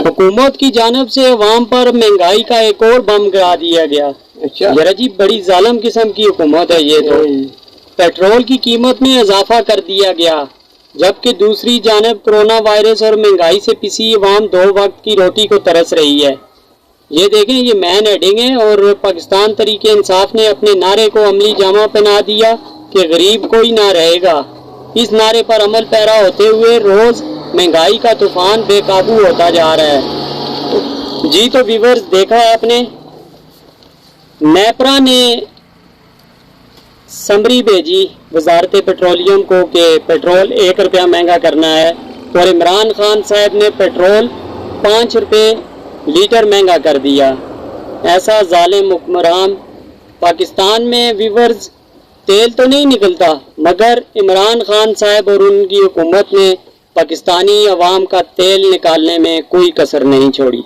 حکومت کی جانب سے عوام پر مہنگائی کا ایک اور بم گرا دیا گیا۔ ذرا جی بڑی ظالم قسم کی حکومت ہے یہ تو۔ پیٹرول کی قیمت میں اضافہ کر دیا گیا، جبکہ دوسری جانب کرونا وائرس اور مہنگائی سے پسی عوام 2 وقت کی روٹی کو ترس رہی ہے۔ یہ دیکھیں، یہ مین ہیڈنگ ہے، اور پاکستان تحریک انصاف نے اپنے نعرے کو عملی جامہ پہنا دیا کہ غریب کوئی نہ رہے گا۔ اس نعرے پر عمل پیرا ہوتے ہوئے روز مہنگائی کا طوفان بے قابو ہوتا جا رہا ہے۔ جی تو ویورز، دیکھا آپ نے، نیپرا نے سمری بھیجی وزارت پیٹرولیم کو کہ پیٹرول 1 روپیہ مہنگا کرنا ہے، اور عمران خان صاحب نے پیٹرول 5 روپے لیٹر مہنگا کر دیا۔ ایسا ظالم حکمران پاکستان میں ویورز تیل تو نہیں نکلتا، مگر عمران خان صاحب اور ان کی حکومت نے پاکستانی عوام کا تیل نکالنے میں کوئی کسر نہیں چھوڑی۔